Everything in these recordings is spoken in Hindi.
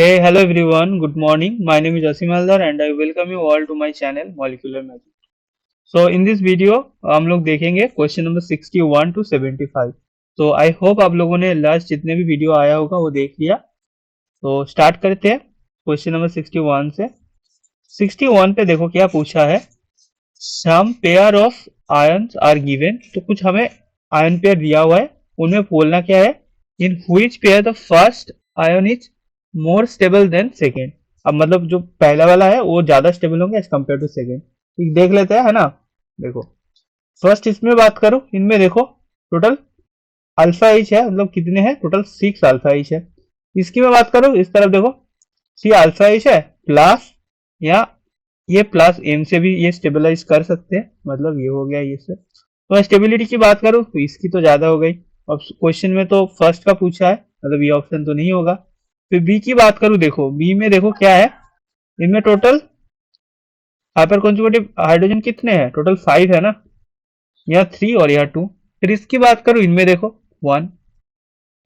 Hey, hello everyone. Good morning. My name is Asim Haldar and I welcome you all to my channel Molecular Magic. So in this video हम लोग देखेंगे क्वेश्चन नंबर 61 to 75. तो आई होप आप लोगों ने लास्ट जितने भी वीडियो आया होगा वो देख लिया. तो स्टार्ट करते हैं क्वेश्चन नंबर 61 से. 61 पे देखो क्या पूछा है. Some pair of ions are given. तो कुछ हमें आयन पेयर दिया हुआ है, उनमें बोलना क्या है. In which pair the first ion is more stable then second. अब मतलब जो पहला वाला है वो ज्यादा स्टेबल होंगे एज कम्पेयर टू सेकेंड. देख लेते हैं, है ना. देखो फर्स्ट इसमें बात करूं, इनमें देखो टोटल अल्फा एच है, मतलब कितने हैं टोटल 6 अल्फा एच है. इसकी मैं बात करूं इस तरफ देखो सी अल्फा एच है प्लस, या ये प्लस एम से भी ये स्टेबलाइज कर सकते हैं, मतलब ये हो गया ये से. तो स्टेबिलिटी की बात करूं तो इसकी तो ज्यादा हो गई. अब क्वेश्चन में तो फर्स्ट का पूछा है, मतलब ये ऑप्शन तो नहीं होगा. फिर बी की बात करूं, देखो बी में देखो क्या है. इनमें टोटल हाइपर कॉन्जुगेटिव हाइड्रोजन कितने हैं, टोटल 5 है ना. यहाँ 3 और यहाँ 2. फिर इसकी बात करूं, इनमें देखो 1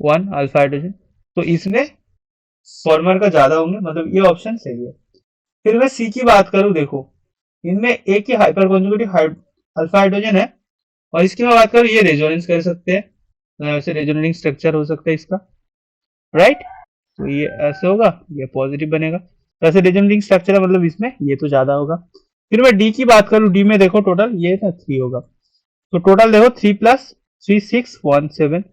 1 अल्फा हाइड्रोजन. तो इसमें फॉर्मर का ज्यादा होंगे, मतलब ये ऑप्शन सही है. फिर मैं सी की बात करूं, देखो इनमें एक ही हाइपर कॉन्जुगेटिव अल्फा हाइड्रोजन है. और इसकी मैं बात करूं, ये रेजोनेंस कर सकते हैं, ऐसे रेजोनेटिंग स्ट्रक्चर हो सकता है इसका, राइट. तो ये ऐसे होगा, ये पॉजिटिव बनेगा. तो ऐसे रेजोनेटिंग स्ट्रक्चर है, मतलब इसमें ये तो ज्यादा होगा. फिर मैं डी की बात करूं, डी में देखो टोटल ये था 3 होगा. तो टोटल देखो 3 प्लस 3 6 1 7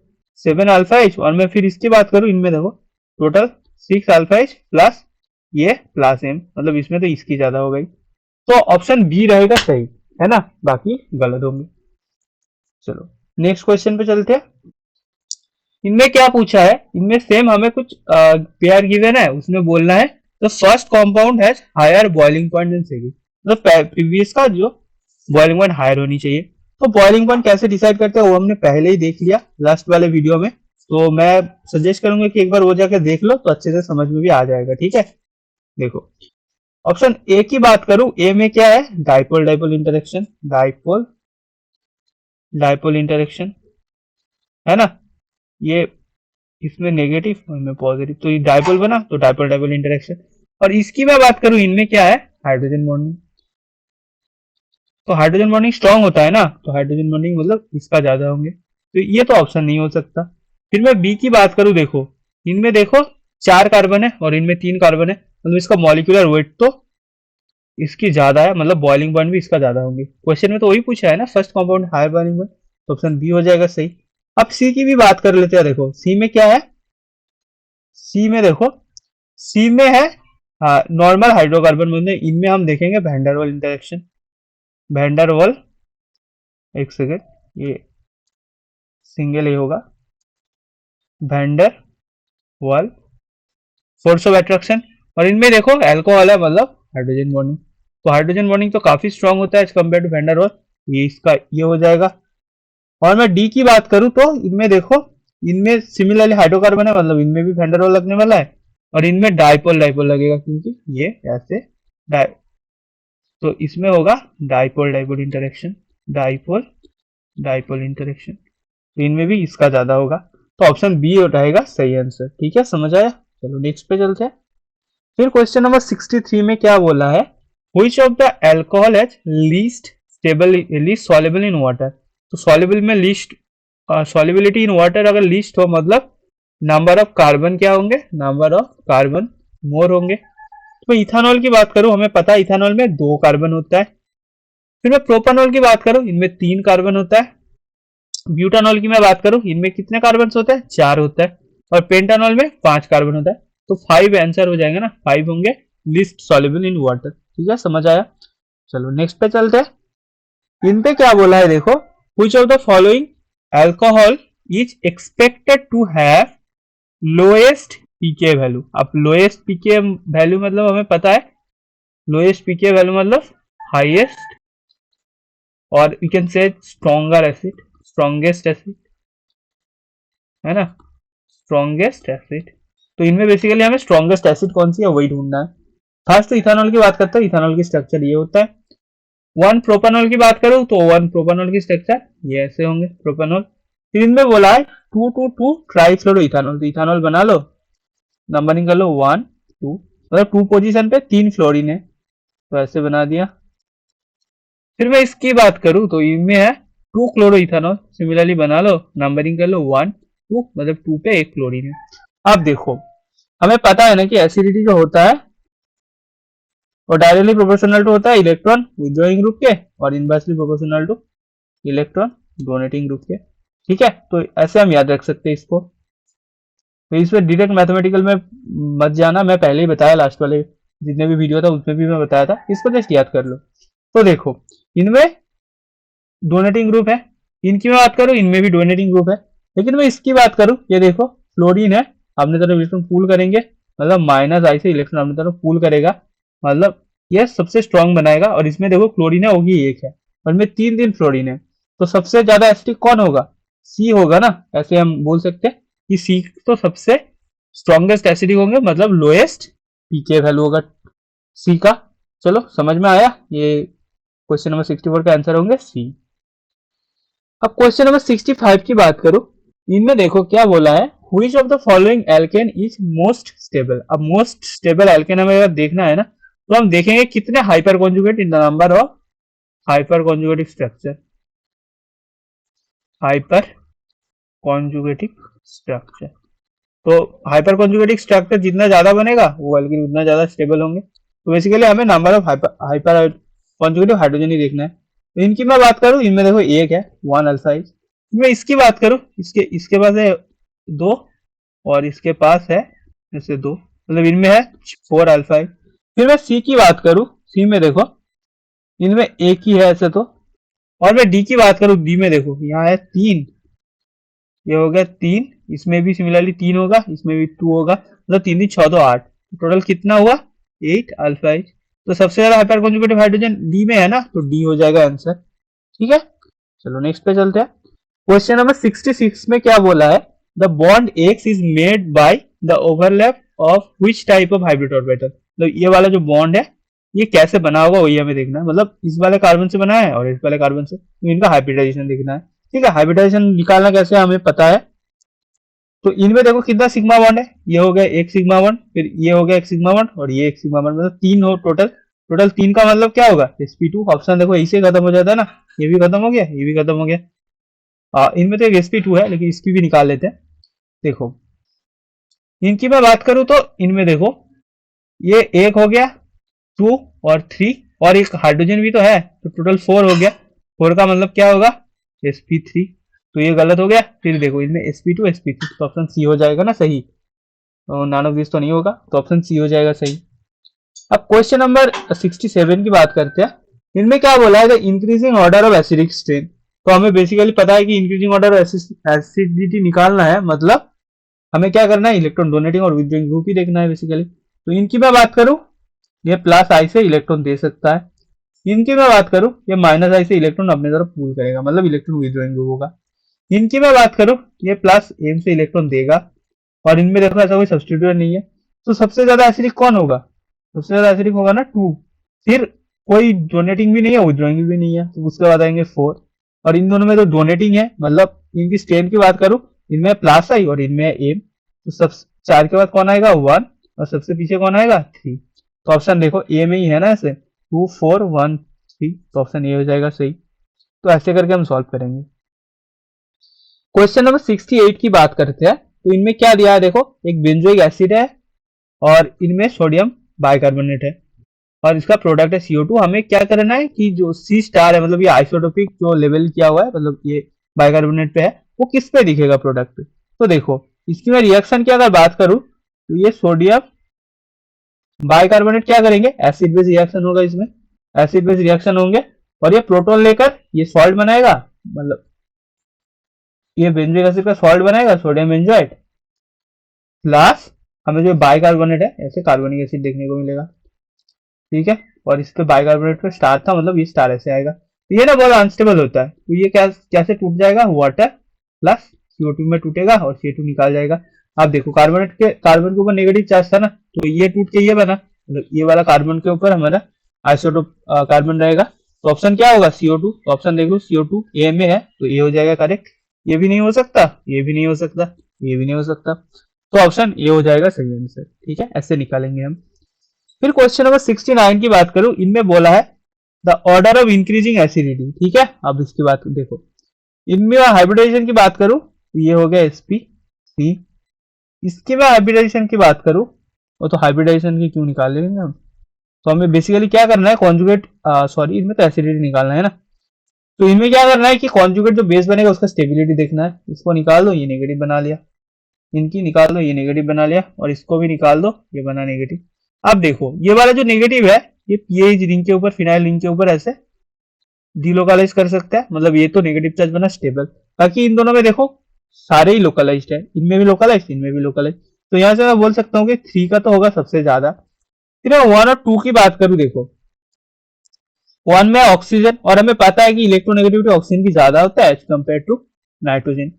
7 अल्फा एच. और मैं फिर इसकी बात करूं, इनमें देखो टोटल 6 अल्फा एच प्लस ये प्लस एम, मतलब इसमें तो इसकी ज्यादा हो गई. तो ऑप्शन बी रहेगा सही, है ना, बाकी गलत होंगे. चलो नेक्स्ट क्वेश्चन पे चलते हैं. इनमें क्या पूछा है, इनमें सेम हमें कुछ पेयर गिवन है, उसमें बोलना है the first compound has higher boiling point than second. मतलब प्रीवियस का जो बॉइलिंग पॉइंट हायर होनी चाहिए. तो बॉइलिंग पॉइंट कैसे डिसाइड करते हैं वो हमने पहले ही देख लिया लास्ट वाले वीडियो में. तो मैं सजेस्ट करूंगा कि एक बार वो जाकर देख लो, तो अच्छे से समझ में भी आ जाएगा. ठीक है, देखो ऑप्शन ए की बात करूं, ए में क्या है, dipole dipole interaction, dipole dipole interaction, है ना. ये इसमें नेगेटिव और इनमें पॉजिटिव, तो ये डाइपोल बना, तो डाइपोल डाइपोल इंटरेक्शन. और इसकी मैं बात करूं, इनमें क्या है, हाइड्रोजन बॉन्डिंग. तो हाइड्रोजन बॉन्डिंग स्ट्रांग होता है ना, तो हाइड्रोजन बॉन्डिंग मतलब इसका ज्यादा होंगे, तो ये तो ऑप्शन नहीं हो सकता. फिर मैं बी की बात करूं, देखो इनमें देखो 4 कार्बन है और इनमें 3 कार्बन है, मतलब इसका मॉलिक्यूलर वेट तो इसकी ज्यादा है, मतलब बॉइलिंग पॉइंट भी इसका ज्यादा होंगे. क्वेश्चन में तो वही पूछा है ना, first compound higher boiling point, तो ऑप्शन बी हो जाएगा सही. अब सी की भी बात कर लेते हैं. देखो सी में क्या है, सी में देखो सी में है नॉर्मल हाइड्रोकार्बन बॉन्ड. इनमें हम देखेंगे वैंडरवाल इंटरेक्शन, वैंडरवाल, एक सेकेंड, ये सिंगल ए होगा, वैंडर वाल फोर्स ऑफ अट्रैक्शन. और इनमें देखो अल्कोहल है, मतलब हाइड्रोजन बॉन्डिंग. तो हाइड्रोजन बॉन्डिंग तो काफी स्ट्रांग होता है एज कम्पेयर टू वैंडरवाल, ये इसका ये हो जाएगा. और मैं डी की बात करूं तो इनमें देखो, इनमें सिमिलरली हाइड्रोकार्बन है, मतलब इनमें भी वैंडरवाल लगने वाला है. और इनमें डाइपोल डाइपोल लगेगा, क्योंकि ये ऐसे तो इसमें होगा dipole dipole interaction, dipole dipole interaction. तो इनमें भी इसका ज्यादा होगा, तो ऑप्शन बी रहेगा सही आंसर. ठीक है, समझ आया. चलो नेक्स्ट पे चलते हैं. फिर क्वेश्चन नंबर 63 में क्या बोला है, which of the alcohol has least stable least soluble in water. तो सॉल्युबल में लीस्ट सॉल्युबिलिटी इन वाटर अगर लीस्ट हो, मतलब नंबर ऑफ कार्बन क्या होंगे, नंबर ऑफ कार्बन मोर होंगे. तो इथानॉल की बात करूं, हमें पता है इथानॉल में 2 कार्बन होता है. फिर मैं प्रोपानॉल की बात करूं, इनमें 3 कार्बन होता है. ब्यूटानॉल की मैं बात करूं, इनमें कितने कार्बन होते हैं, 4 होता है. और पेंटानॉल में 5 कार्बन होता है. तो 5 आंसर हो जाएंगे ना, 5 होंगे लिस्ट सॉल्युबल इन वाटर. ठीक है, समझ आया. चलो नेक्स्ट पे चलते हैं. इन पे क्या बोला है, देखो which of the following alcohol is expected to have lowest pK value. अब लोएस्ट पीके वैल्यू मतलब हमें पता है, लोएस्ट पीके वैल्यू मतलब हाईएस्ट, और you can say stronger acid, strongest acid, है ना, स्ट्रॉन्गेस्ट एसिड. तो इनमें बेसिकली हमें स्ट्रॉन्गेस्ट एसिड कौन सी है वही ढूंढना है. फर्स्ट तो इथानॉल की बात करते हैं, इथानॉल की स्ट्रक्चर ये होता है. वन प्रोपानॉल की बात करूं तो वन प्रोपानॉल की स्ट्रक्चर ये ऐसे होंगे, प्रोपानॉल. फिर इनमें बोला है 2 2 2 ट्राइफ्लोरो इथानॉल, तो इथानॉल बना लो, नंबरिंग कर लो 1 2, मतलब 2 पोजीशन पे 3 फ्लोरीन है, तो ऐसे बना दिया। फिर मैं इसकी बात करूं तो इनमें है 2 क्लोरो इथानॉल, सिमिलरली बना लो, नंबरिंग कर लो 1 2, मतलब 2 पे 1 क्लोरीन है। अब देखो हमें पता है ना कि एसिडिटी जो होता है वो डायरेक्टली प्रोपोर्शनल टू होता है इलेक्ट्रॉन विथड्रॉइंग ग्रुप के और inversely proportional two electron donating group के। ठीक है, तो ऐसे हम याद रख सकते हैं इसको। तो इसमें डायरेक्ट मैथमेटिकल में मत जाना, मैं पहले ही बताया लास्ट वाले जितने भी वीडियो था उसमें भी मैं बताया था, इसको जस्ट याद कर लो। तो देखो इनमें डोनेटिंग ग्रुप है, इनकी मैं बात करूं इनमें भी डोनेटिंग ग्रुप है, लेकिन मैं इसकी बात करूं, ये देखो फ्लोरीन है, अपने तरफ इलेक्ट्रॉन पूल करेंगे, मतलब माइनस आई से इलेक्ट्रॉन अपने तरफ पूल करेगा, मतलब ये सबसे स्ट्रांग बनाएगा। और इसमें देखो क्लोरीन है होगी एक है और इनमें 3 फ्लोरीन है, तो सबसे ज्यादा एसिडिक कौन होगा? सी होगा ना, ऐसे हम बोल सकते हैं कि सी तो सबसे स्ट्रॉन्गेस्ट एसिडिक होंगे, मतलब लोएस्ट पीके वैल्यू होगा सी का। चलो समझ में आया, ये क्वेश्चन नंबर 64 का आंसर होंगे सी। अब क्वेश्चन नंबर 65 की बात करूं, इनमें देखो क्या बोला है, which of the following alkane is most stable। अब मोस्ट स्टेबल एल्केन हमें अगर देखना है ना, तो हम देखेंगे कितने hyper conjugate in the number of hyper conjugative structure, hyper conjugative structure. तो हाइपर कॉन्जुगेटिव स्ट्रक्चर जितना ज्यादा बनेगा वो एल्केन उतना ज्यादा स्टेबल होंगे। तो बेसिकली हमें number of hyperconjugative hydrogen ही देखना है। तो इनकी मैं बात करूं, इनमें देखो एक है 1 अल्फा। मैं इसकी बात करूं, इसके पास है 2 और इसके पास है जैसे 2, मतलब इनमें है 4 अल्फा। फिर मैं सी की बात करूं, सी में देखो इनमें एक ही है ऐसे तो। और मैं डी की बात करूं, डी में देखो यहाँ है 3, ये हो गया 3, इसमें भी सिमिलरली 3 होगा, इसमें भी 2 होगा, मतलब 3 3 6 2 8, टोटल कितना हुआ 8 अल्फा। तो सबसे ज्यादा हाइपर कॉन्जुगेटिव हाइड्रोजन डी में है ना, तो डी हो जाएगा आंसर। ठीक है, चलो नेक्स्ट पे चलते हैं। क्वेश्चन नंबर 66 में क्या बोला है, the bond x is made by the overlap of which type of hybrid orbital. तो ये वाला जो बॉन्ड है ये कैसे बना होगा वही हमें देखना है, मतलब इस वाले कार्बन से बना है और इस वाले कार्बन से, तो इनका हाइब्रिडाइजेशन देखना है। ठीक है, हाइब्रिडाइजेशन निकालना कैसे हमें पता है। तो इनमें देखो कितना सिग्मा बॉन्ड है, ये हो गया एक सिग्मा बॉन्ड, फिर ये हो गया एक सिग्मा बॉन्ड और ये एक सिग्मा बॉन्ड, मतलब 3 हो टोटल। टोटल 3 का मतलब क्या होगा sp2। ऑप्शन देखो इसे खत्म हो जाता है ना, ये भी खत्म हो गया, ये भी खत्म हो गया। इनमें तो एक sp2 है लेकिन इसकी भी निकाल लेते हैं। देखो इनकी मैं बात करूं तो इनमें देखो ये एक हो गया 2 और 3 और एक हाइड्रोजन भी तो है, तो टोटल 4 हो गया। 4 का मतलब क्या होगा sp3, तो ये गलत हो गया। फिर देखो इनमें sp2 sp3, तो ऑप्शन सी हो जाएगा ना सही, तो नॉन ऑफ दिस तो नहीं होगा, तो ऑप्शन सी हो जाएगा सही। अब क्वेश्चन नंबर 67 की बात करते हैं। इनमें क्या बोला है, increasing order of acidic strain. तो हमें बेसिकली पता है कि इंक्रीजिंग ऑर्डर ऑफ एसिडिटी निकालना है, मतलब हमें क्या करना है, इलेक्ट्रॉन डोनेटिंग और विथड्रॉइंग ग्रुप ही देखना है बेसिकली। तो इनकी मैं बात करूं, ये प्लस आई से इलेक्ट्रॉन दे सकता है। इनकी मैं बात करूं, ये माइनस आई से इलेक्ट्रॉन अपने तरफ पूल करेगा, मतलब इलेक्ट्रॉन विथड्रॉइंग ग्रुप होगा। इनकी मैं बात करूं, ये प्लस एम से इलेक्ट्रॉन देगा और इनमें देखो ऐसा कोई सब्सटीट्यूट नहीं है, तो सबसे ज्यादा एसिडिक कौन होगा? सबसे ज्यादा एसिडिक होगा ना 2। फिर कोई डोनेटिंग भी नहीं है, विथड्रॉइंग भी नहीं है, तो उसके बाद आएंगे 4। और इन दोनों में तो डोनेटिंग है, मतलब इनकी स्ट्रेन की बात करूं, इनमें प्लस आई और इनमें एम, तो सब 4 के बाद कौन आएगा 1 और सबसे पीछे कौन आएगा 3। तो ऑप्शन देखो ए में ही है ना, ऐसे 2 4 1 3, तो ऑप्शन ए हो जाएगा सही। तो ऐसे करके हम सॉल्व करेंगे। क्वेश्चन नंबर 68 की बात करते हैं। तो इनमें क्या दिया है, देखो एक बेंजोइक एसिड है और इनमें सोडियम बाइकार्बोनेट है और इसका प्रोडक्ट है CO2। हमें क्या करना है कि जो C स्टार है, मतलब ये आइसोटोपिक जो लेवल किया हुआ है, मतलब ये बाइकार्बोनेट पे है, वो किस पे दिखेगा प्रोडक्ट पे। तो देखो इसकी मैं रिएक्शन की अगर बात करूं, तो ये सोडियम बाइकार्बोनेट क्या करेंगे, एसिड बेस रिएक्शन होगा, इसमें एसिड बेस रिएक्शन होंगे और ये प्रोटॉन लेकर ये सॉल्ट बनाएगा, मतलब ये बेंजोइक एसिड का सॉल्ट बनाएगा सोडियम बेंजोएट, प्लस हमें जो बाइकार्बोनेट है ऐसे कार्बोनिक एसिड देखने को मिलेगा। ठीक है, और इस पे बाइकार्बोनेट पे स्टार था, मतलब ये स्टार ऐसे आएगा। तो ये ना बहुत अनस्टेबल होता है, तो ये कैसे टूट जाएगा, वाटर प्लस CO2 में टूटेगा और CO2 निकाल जाएगा। अब देखो कार्बन के ऊपर नेगेटिव चार्ज था ना, तो ये टूट के ये बना, मतलब ये वाला कार्बन के ऊपर हमारा आइसोटोप कार्बन रहेगा। तो ऑप्शन क्या होगा CO2। तो ऑप्शन देख लो CO2 ए में है, तो ये हो जाएगा करेक्ट। ये भी नहीं हो सकता, ये भी नहीं हो सकता, ये भी नहीं हो सकता। तो ऑप्शन ए हो जाएगा सही आंसर। ठीक है, ऐसे निकालेंगे हम। फिर क्वेश्चन नंबर 69 की बात करूं, इनमें बोला है the order of increasing acidity. ठीक है, अब इसकी बात देखो, इनमें हाइब्रिडाइजेशन की बात करूं तो ये हो गया sp3। इसकी मैं हाइब्रिडाइजेशन की बात करूं, वो तो हाइब्रिडाइजेशन की क्यों निकाल लेंगे हम। तो हमें बेसिकली क्या करना है, कॉन्जुगेट, सॉरी इनमें तो एसिडिटी निकालना है ना। तो इनमें क्या करना है कि कॉन्जुगेट जो बेस बनेगा उसका स्टेबिलिटी देखना है। इसको निकाल दो, ये नेगेटिव बना लिया, इनकी निकाल दो, ये नेगेटिव बना लिया, और इसको भी निकाल दो, ये बना नेगेटिव। अब देखो ये वाला जो नेगेटिव है, ये पीएच रिंग के ऊपर, फिनाइल रिंग के ऊपर ऐसे डिलोकलाइज कर सकता है, मतलब ये तो नेगेटिव चार्ज बना स्टेबल। बाकी इन दोनों में देखो सारे ही लोकलाइज्ड है, इनमें भी लोकलाइज्ड, इनमें भी लोकलाइज्ड। तो यहां से मैं बोल सकता हूँ कि 3 का तो होगा सबसे ज्यादा। फिर मैं 1 और 2 की बात करूं, देखो 1 में ऑक्सीजन, और हमें पता है कि इलेक्ट्रोनेगेटिविटी ऑक्सीजन की ज्यादा होता है एज कम्पेयर टू नाइट्रोजन।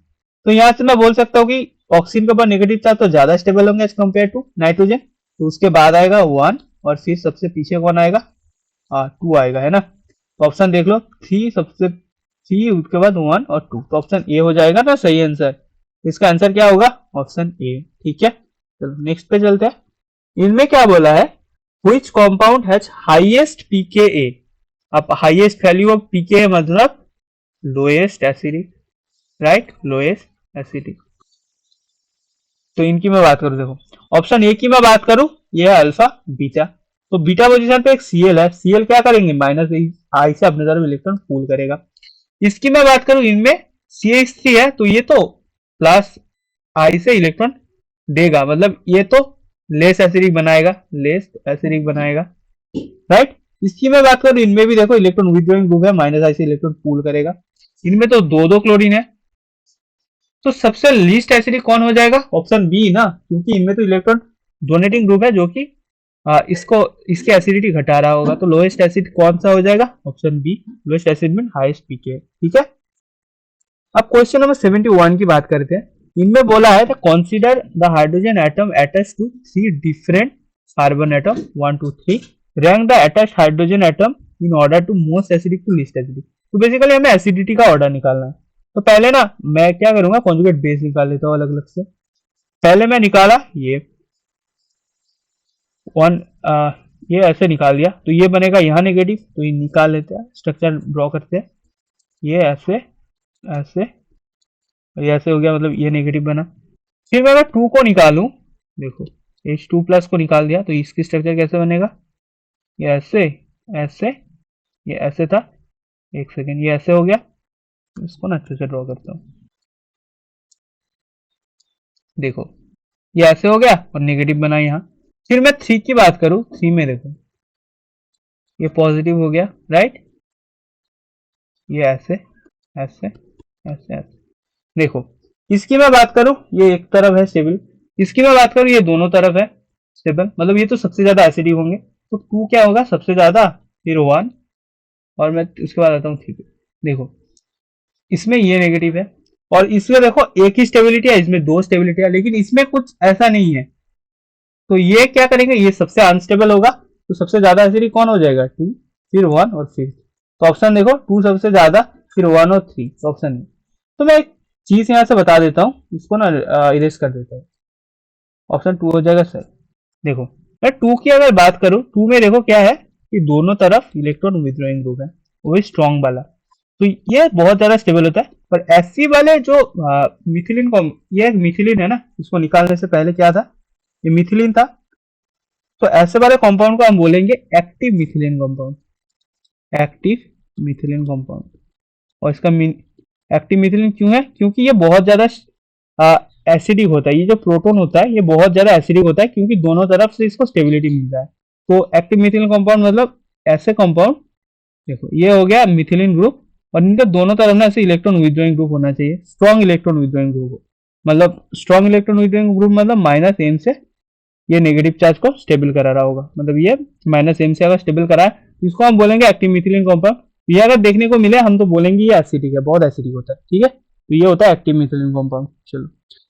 तो यहां से मैं बोल सकता हूँ कि ऑक्सीजन के ऊपर नेगेटिव चार्ज तो ज्यादा स्टेबल होंगे एज कम्पेयर टू नाइट्रोजन। तो उसके बाद आएगा 1, और फिर सबसे पीछे कौन आएगा, 2 आएगा, है ना। तो ऑप्शन देख लो, 3 सबसे, 3 उसके बाद 1 और 2, तो ऑप्शन ए हो जाएगा ना सही आंसर। इसका आंसर क्या होगा, ऑप्शन ए। ठीक है, चलो नेक्स्ट पे चलते हैं। इनमें क्या बोला है, which compound has highest pKa। अब हाईएस्ट वैल्यू ऑफ pKa मतलब lowest acidic, right, lowest acidic. तो इनकी मैं बात करूं, देखो ऑप्शन ए की मैं बात करूं, ये है अल्फा बीटा। तो बीटा पोजीशन पे एक Cl है, Cl क्या करेंगे, माइनस आई से अपने तरफ इलेक्ट्रॉन पुल करेगा। इसकी मैं बात करूं, इनमें CH3 है, तो ये तो प्लस आई से इलेक्ट्रॉन देगा, मतलब ये तो लेस एसिडिक बनाएगा, लेस एसिडिक बनाएगा, राइट। इसकी मैं बात करूं, इनमें भी देखो इलेक्ट्रॉन विथड्रॉइंग ग्रुप है, माइनस आई से इलेक्ट्रॉन पुल करेगा। इनमें तो दो दो क्लोरीन है, तो सबसे लीस्ट एसिडिक कौन हो जाएगा, ऑप्शन बी ना, क्योंकि इनमें तो इलेक्ट्रॉन डोनेटिंग ग्रुप है जो कि इसको, इसकी एसिडिटी घटा रहा होगा। तो लोएस्ट एसिड कौन सा हो जाएगा, option B, lowest acid mean highest pK. ठीक है, अब क्वेश्चन नंबर 71 की बात करते हैं। इनमें बोला है consider the hydrogen atom attached to 3 different carbon atom 1 2 3, rank the attached hydrogen atom in order to most acidic to least acidic. तो बेसिकली हमें एसिडिटी का ऑर्डर निकालना है। तो पहले ना मैं क्या करूंगा, कॉन्जुगेट बेस निकाल लेता हूँ अलग अलग से। पहले मैं निकाला ये 1, ये ऐसे निकाल दिया, तो ये बनेगा यहाँ नेगेटिव, तो ये निकाल लेते हैं, स्ट्रक्चर ड्रॉ करते हैं, ये ऐसे ऐसे, ये ऐसे हो गया, मतलब ये नेगेटिव बना। फिर मैं अगर 2 को निकालूं, देखो H2 प्लस को निकाल दिया, तो इसकी स्ट्रक्चर कैसे बनेगा, ये ऐसे ऐसे, ये ऐसे था, एक सेकेंड, ये ऐसे हो गया। इसको ना अच्छे से ड्रॉ करता हूँ, देखो ये ऐसे हो गया और नेगेटिव बना यहाँ। फिर मैं 3 की बात करूं, 3 में देखो ये पॉजिटिव हो गया, राइट, ये ऐसे ऐसे ऐसे ऐसे। देखो इसकी मैं बात करूं, ये एक तरफ है स्टेबल, इसकी मैं बात करूं, ये दोनों तरफ है स्टेबल, मतलब ये तो सबसे ज्यादा एसिडिक होंगे। तो 2 क्या होगा सबसे ज्यादा, फिर 1, और मैं उसके बाद आता हूँ 3 पे। देखो इसमें ये नेगेटिव है, और इसमें देखो एक ही स्टेबिलिटी है, इसमें 2 स्टेबिलिटी है, लेकिन इसमें कुछ ऐसा नहीं है। तो ये क्या करेंगे, ये सबसे अनस्टेबल होगा, तो सबसे ज्यादा एसिडिक कौन हो जाएगा, 2, फिर 1 और फिर। तो ऑप्शन देखो 2 सबसे ज्यादा, फिर 1 और 3, तो ऑप्शन नहीं। तो मैं एक चीज यहां से बता देता हूँ, इसको ना इरेज कर देता हूँ, ऑप्शन 2 हो जाएगा सर। देखो मैं 2 की अगर बात करूं, 2 में देखो क्या है कि दोनों तरफ इलेक्ट्रॉन विथड्रॉइंग ग्रुप है, वो भी स्ट्रॉन्ग वाला। तो ये बहुत ज्यादा स्टेबल होता है। पर एससी वाले जो मिथिलिन को, ये मिथिलिन है ना, इसको निकालने से पहले क्या था, ये मिथिलिन था। तो ऐसे वाले कंपाउंड को हम बोलेंगे active methylene compound, active methylene compound. और इसका एक्टिव मिथिलिन क्यों है, क्योंकि ये बहुत ज्यादा एसिडिक होता है। ये जो प्रोटोन होता है ये बहुत ज्यादा एसिडिक होता है, क्योंकि दोनों तरफ से इसको स्टेबिलिटी मिल रहा है। तो एक्टिव मिथिलिन कंपाउंड मतलब ऐसे कंपाउंड, देखो ये हो गया मिथिलिन ग्रुप, और इनके दोनों तरफ ना ऐसे इलेक्ट्रॉन विथड्रॉइंग ग्रुप होना चाहिए, स्ट्रॉन्ग इलेक्ट्रॉन विथड्रॉइंग ग्रुप। मतलब स्ट्रॉन्ग इलेक्ट्रॉन विथड्रॉइंग ग्रुप मतलब माइनस एम से ये नेगेटिव चार्ज को स्टेबल करा रहा होगा, मतलब ये माइनस एम से अगर स्टेबल करा है, इसको हम बोलेंगे एक्टिव मिथिलिन कंपाउंड। ये अगर देखने को मिले हम तो बोलेंगे ये एसिडिक है, बहुत एसिडिक होता है। ठीक है, तो ये होता है एक्टिव मिथिलिन कंपाउंड। चलो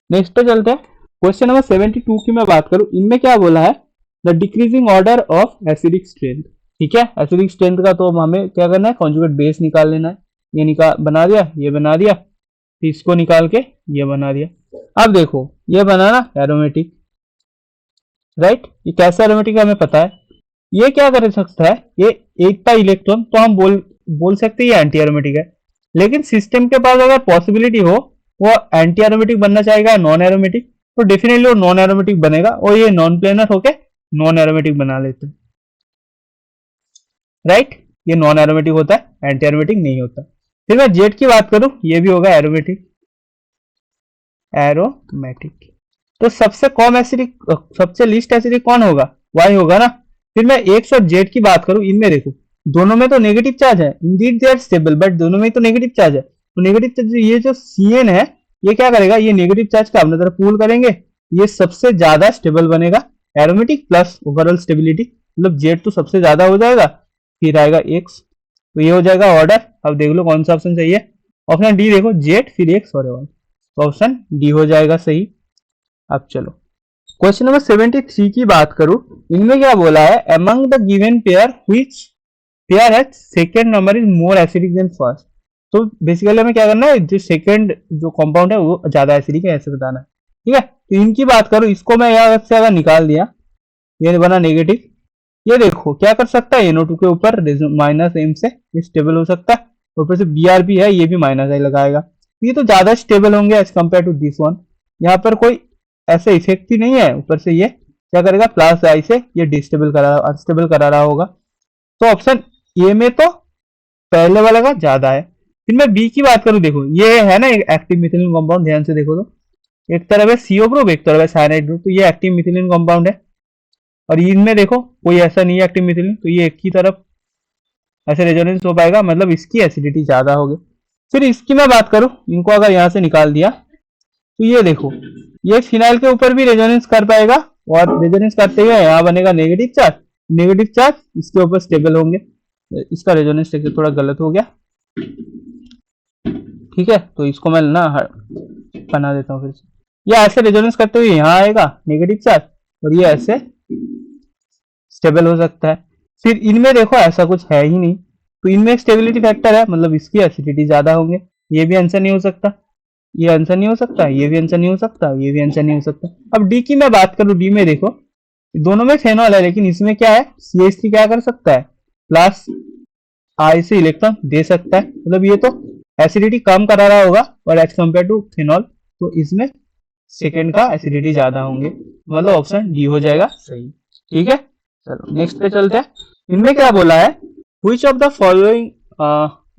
नेक्स्ट पे चलते हैं। क्वेश्चन नंबर 72 की मैं बात करूं, इनमें क्या बोला है, the decreasing order of acidic strength. ठीक है, एसिडिक स्ट्रेंथ का तो हमें क्या करना है, कॉन्जुगेट बेस निकाल लेना है। ये निकाल बना दिया, ये बना दिया, इसको निकाल के ये बना दिया। अब देखो ये बना ना एरोमेटिक, राइट। ये कैसा एरोमेटिक हमें पता है। ये क्या कर सकता है, ये एक का इलेक्ट्रॉन तो हम बोल सकते हैं ये एंटी एरोमेटिक है। लेकिन सिस्टम के पास अगर पॉसिबिलिटी हो वो एंटी एरोमेटिक बनना चाहेगा नॉन एरोमेटिक, तो डेफिनेटली वो नॉन एरोमेटिक बनेगा और ये नॉन प्लेनर होके नॉन एरोमेटिक बना लेते हैं, राइट। ये नॉन एरोमेटिक होता है, एंटी एरोमेटिक नहीं होता। फिर मैं जेड की बात करूं, ये भी होगा एरोमेटिक, एरोमेटिक। तो सबसे कम एसिडिक, सबसे लीस्ट एसिडिक कौन होगा, वाई होगा ना। फिर मैं एक्स और जेड की बात करूं, इनमें देखो दोनों में तो नेगेटिव चार्ज है, indeed they are stable, but दोनों में तो नेगेटिव चार्ज है। तो नेगेटिव चार्ज ये जो Cn है ये क्या करेगा, ये नेगेटिव चार्ज का अपने तरफ पूल करेंगे, ये सबसे ज्यादा स्टेबल बनेगा, एरोमेटिक प्लस ओवरऑल स्टेबिलिटी, मतलब जेड तो सबसे ज्यादा हो जाएगा, फिर आएगा एक्स, तो ये हो जाएगा ऑर्डर। अब देख लो कौन सा ऑप्शन सही है। ऑप्शन डी देखो, जेड फिर एक्स और वन, तो ऑप्शन डी हो जाएगा सही। अब चलो क्वेश्चन नंबर 73 की बात करूं, इनमें क्या बोला है, among the given pair which pair है second number is more acidic than first. तो बेसिकली हमें क्या करना है, जो सेकेंड जो कंपाउंड है वो ज्यादा एसिडिक है ऐसे बताना है, ठीक है। तो इनकी बात करूं, इसको मैं यहाँ से अगर निकाल दिया, ये बना नेगेटिव, ये देखो क्या कर सकता है, NO2 के ऊपर माइनस एम से स्टेबल हो सकता है, ऊपर से BR भी है, ये भी माइनस आई लगाएगा, ये तो ज्यादा स्टेबल होंगे as compare to this one. यहाँ पर कोई ऐसे इफेक्ट ही नहीं है, ऊपर से ये क्या करेगा, प्लस आई से ये डिस्टेबल करा अनस्टेबल करा रहा होगा। तो ऑप्शन ए में तो पहले वाला का ज्यादा है। फिर मैं बी की बात करूं, देखो ये है ना एक एक्टिव मिथिलीन कंपाउंड, ध्यान से देखो तो एक तरफ है CO ग्रुप, एक तरफ है साइनाइड ग्रुप, तो ये एक्टिव मिथिलीन कंपाउंड है। और इनमें देखो कोई ऐसा नहीं है एक्टिव मिथिलीन, तो ये एक ही तरफ ऐसे रेजोनेंस हो पाएगा, मतलब इसकी एसिडिटी ज्यादा होगी। फिर इसकी मैं बात करूं, इनको अगर यहाँ से निकाल दिया, तो ये देखो ये फिनाइल के ऊपर भी रेजोनेंस कर पाएगा, और रेजोनेंस करते हुए यहाँ बनेगा नेगेटिव चार्ज, नेगेटिव चार्ज इसके ऊपर स्टेबल होंगे। इसका रेजोनेंस थोड़ा गलत हो गया, ठीक है। तो इसको मैं ना बना देता हूँ फिर से, ये ऐसे रेजोनेंस करते हुए यहाँ आएगा नेगेटिव चार्ज, और ये ऐसे स्टेबल हो सकता है। फिर इनमें देखो ऐसा कुछ है ही नहीं, तो इनमें स्टेबिलिटी फैक्टर है, मतलब इसकी एसिडिटी ज्यादा होंगे, ये भी आंसर नहीं हो सकता, ये आंसर नहीं हो सकता, ये भी आंसर नहीं हो सकता, ये भी आंसर नहीं हो सकता। अब डी की मैं बात करूं, डी में देखो दोनों में फेनॉल है, लेकिन इसमें क्या है, CH3 क्या कर सकता है, प्लस आई से इलेक्ट्रॉन दे सकता है, मतलब ये तो एसिडिटी कम करा रहा होगा, और एज कम्पेयर टू फेनॉल तो इसमें सेकेंड का एसिडिटी ज्यादा होंगे, मतलब ऑप्शन डी हो जाएगा सही, ठीक है। चलो नेक्स्ट पे चलते हैं। इनमें क्या बोला है, which of the following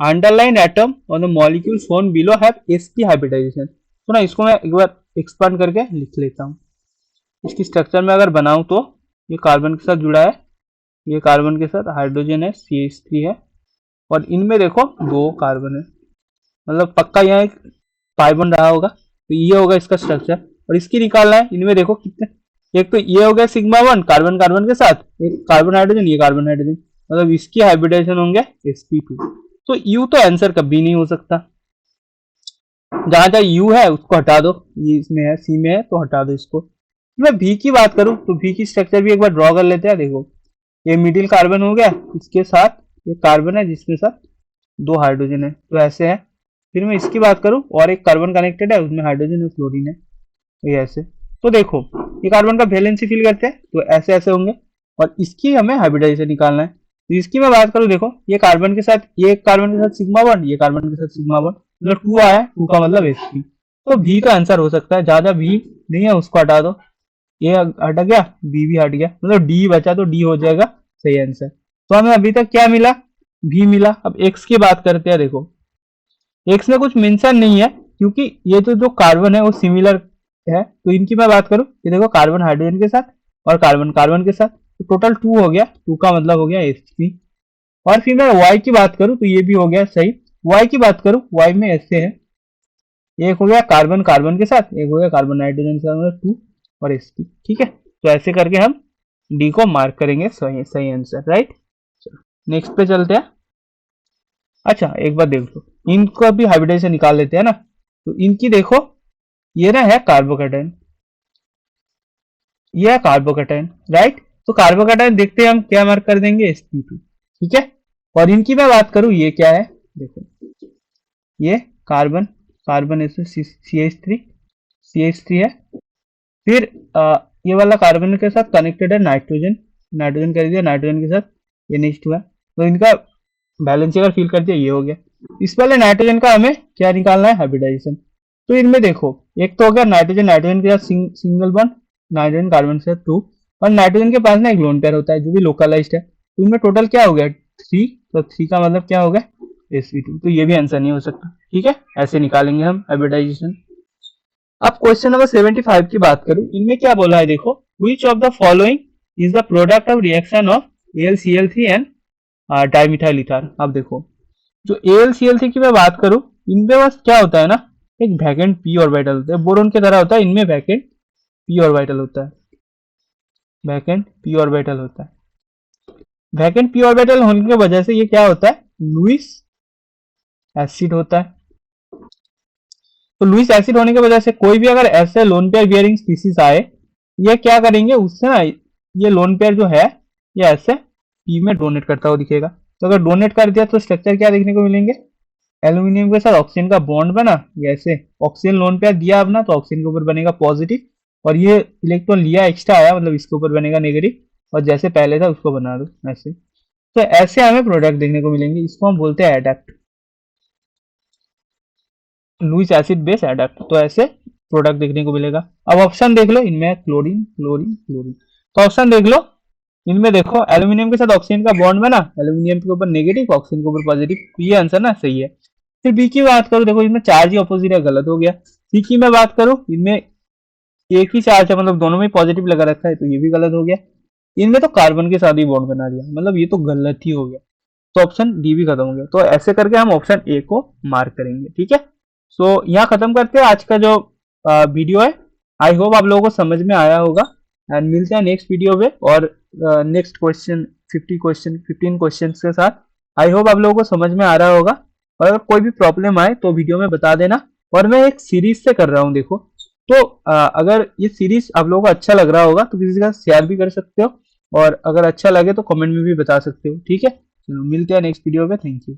underlined atom on the molecule shown below have sp hybridization। तो ना इसको मैं एक बार एक्सपांड करके लिख लेता हूँ। इसकी स्ट्रक्चर में अगर बनाऊं तो ये कार्बन के साथ जुड़ा है, ये कार्बन के साथ हाइड्रोजन है, CH3 है, और इनमें देखो दो कार्बन है, मतलब पक्का यहाँ एक कार्बन रहा होगा, तो ये होगा इसका स्ट्रक्चर। और इसकी निकालना है, इनमें देखो कितने, एक तो ये हो गया सिग्मा 1 कार्बन कार्बन के साथ, एक कार्बन हाइड्रोजन, ये कार्बन हाइड्रोजन, मतलब इसकी हाइब्रिडाइजेशन होंगे sp2। तो U तो आंसर कभी नहीं हो सकता, जहां जहां U है उसको हटा दो, ये इसमें है C में है तो हटा दो इसको। मैं V की बात करूं तो V की स्ट्रक्चर भी एक बार ड्रॉ कर लेते हैं। देखो ये मिडिल कार्बन हो गया, इसके साथ ये कार्बन है जिसके साथ दो हाइड्रोजन है, तो ऐसे है। फिर मैं इसकी बात करूं और एक कार्बन कनेक्टेड है, उसमें हाइड्रोजन और क्लोरीन है, तो ये ऐसे। तो देखो ये कार्बन का वैलेंसी फिल करते हैं, तो ऐसे ऐसे होंगे, और इसकी हमें हाइब्रिडाइजेशन निकालना है। तो इसकी मैं बात करूं, देखो ये कार्बन के साथ, ये कार्बन के साथ सिग्मा 1, ये कार्बन के साथ सिग्मा 1, मतलब 2 आया, 2 का मतलब sp। तो V का आंसर हो सकता है, ज्यादा V नहीं है उसको हटा दो, ये हट गया, B भी हट गया, मतलब D बचा, तो D हो जाएगा सही आंसर। तो हमें अभी तक क्या मिला, V मिला। अब X की बात करते हैं। देखो X में कुछ मेंशन नहीं है, क्योंकि ये तो जो कार्बन है वो सिमिलर है, तो इनकी मैं बात करूं, ये देखो कार्बन हाइड्रोजन के साथ और कार्बन कार्बन के साथ, तो टोटल 2 हो गया, 2 का मतलब हो गया sp। और फिर मैं Y की बात करूं तो ये भी हो गया सही। Y की बात करूं, Y में ऐसे है, एक हो गया कार्बन कार्बन के साथ, एक हो गया कार्बन नाइट्रोजन के साथ, मतलब 2 और sp, ठीक है। तो ऐसे करके हम डी को मार्क करेंगे सही, सही आंसर, राइट। नेक्स्ट पे चलते हैं। अच्छा एक बार देख लो, इनको भी हाइब्रिडाइजेशन निकाल लेते हैं ना, तो इनकी देखो ये ना है कार्बोकैटायन, ये है कार्बोकैटायन, राइट। तो कार्बोकैटायन देखते हैं हम क्या मार्क कर देंगे, sp2, ठीक है। और इनकी मैं बात करूं, ये क्या है, देखो ये कार्बन कार्बन इसमें CH3 CH3 है। फिर ये वाला कार्बन के साथ कनेक्टेड है नाइट्रोजन, नाइट्रोजन कर दिया, नाइट्रोजन के साथ NH2 है, तो इनका बैलेंस अगर फिल कर दिया ये हो गया। इस वाले नाइट्रोजन का हमें क्या निकालना है, हाइब्रिडाइजेशन। तो इनमें देखो एक तो हो गया नाइट्रोजन नाइट्रोजन के साथ सिंगल बॉन्ड, नाइट्रोजन कार्बन के साथ 2, और नाइट्रोजन के पास ना एक लोन पेयर होता है जो भी लोकलाइज्ड है, तो इनमें टोटल क्या हो गया 3, तो 3 का मतलब क्या हो गया sp2, तो ये भी आंसर नहीं हो सकता। ठीक है, ऐसे निकालेंगे हम हाइब्रिडाइजेशन। अब क्वेश्चन नंबर 75 की बात करूं, इनमें क्या बोला है देखो, which of the following is the product of reaction of AlCl3 and dimethyl ether. अब देखो जो AlCl3 की मैं बात करूं, इनमें बस क्या होता है ना, एक वैकेंट p ऑर्बिटल होता है, बोरोन की तरह होता है, इनमें वैकेंट p ऑर्बिटल होता है, वैकेंट p ऑर्बिटल होता है। वैकेंट p ऑर्बिटल होने की वजह से ये क्या होता है, लुईस एसिड होता है। तो लुईस एसिड होने की वजह से कोई भी अगर ऐसे लोन पेयर बियरिंग स्पीसीज आए, ये क्या करेंगे उससे ना, ये लोन पेयर जो है ये ऐसे पी में डोनेट करता हुआ दिखेगा। तो अगर डोनेट कर दिया तो स्ट्रक्चर क्या देखने को मिलेंगे, एल्यूमिनियम के साथ ऑक्सीजन का बॉन्ड बना, ऐसे ऑक्सीजन लोन पेयर दिया अपना, तो ऑक्सीजन के ऊपर बनेगा पॉजिटिव, और ये इलेक्ट्रॉन लिया एक्स्ट्रा आया, मतलब इसके ऊपर बनेगा नेगेटिव, और जैसे पहले था उसको बना दो ऐसे। तो ऐसे हमें प्रोडक्ट देखने को मिलेंगे, इसको हम बोलते हैं adduct, Lewis acid base adduct. तो ऐसे प्रोडक्ट देखने को मिलेगा। अब ऑप्शन देख लो, इनमें क्लोरीन क्लोरीन क्लोरीन, तो ऑप्शन देख लो, इनमें देखो एल्यूमिनियम के साथ ऑक्सीजन का बॉन्ड बना, एल्यूमिनियम के ऊपर नेगेटिव, ऑक्सीजन के ऊपर पॉजिटिव, ये आंसर ना सही है। फिर बी की बात करूं, देखो इसमें चार्ज ही ऑपोजिट है, गलत हो गया। सी की मैं बात करूं, इनमें एक ही चार्ज है, मतलब दोनों में पॉजिटिव लगा रखा है, तो ये भी गलत हो गया। इनमें तो कार्बन के साथ ही बॉन्ड बना दिया, मतलब ये तो गलत ही हो गया, तो ऑप्शन डी भी खत्म हो गया। तो ऐसे करके हम ऑप्शन ए को मार्क करेंगे। ठीक है, सो यहाँ खत्म करते हैं आज का जो वीडियो है। आई होप आप लोगों को समझ में आया होगा, एंड मिलते हैं नेक्स्ट वीडियो में और नेक्स्ट क्वेश्चन 15 क्वेश्चन के साथ। आई होप आप लोगों को समझ में आ रहा होगा, और अगर कोई भी प्रॉब्लम आए तो वीडियो में बता देना। और मैं एक सीरीज से कर रहा हूँ देखो, तो अगर ये सीरीज आप लोगों को अच्छा लग रहा होगा तो किसी का शेयर भी कर सकते हो, और अगर अच्छा लगे तो कमेंट में भी बता सकते हो। ठीक है, चलो मिलते हैं नेक्स्ट वीडियो में, थैंक यू।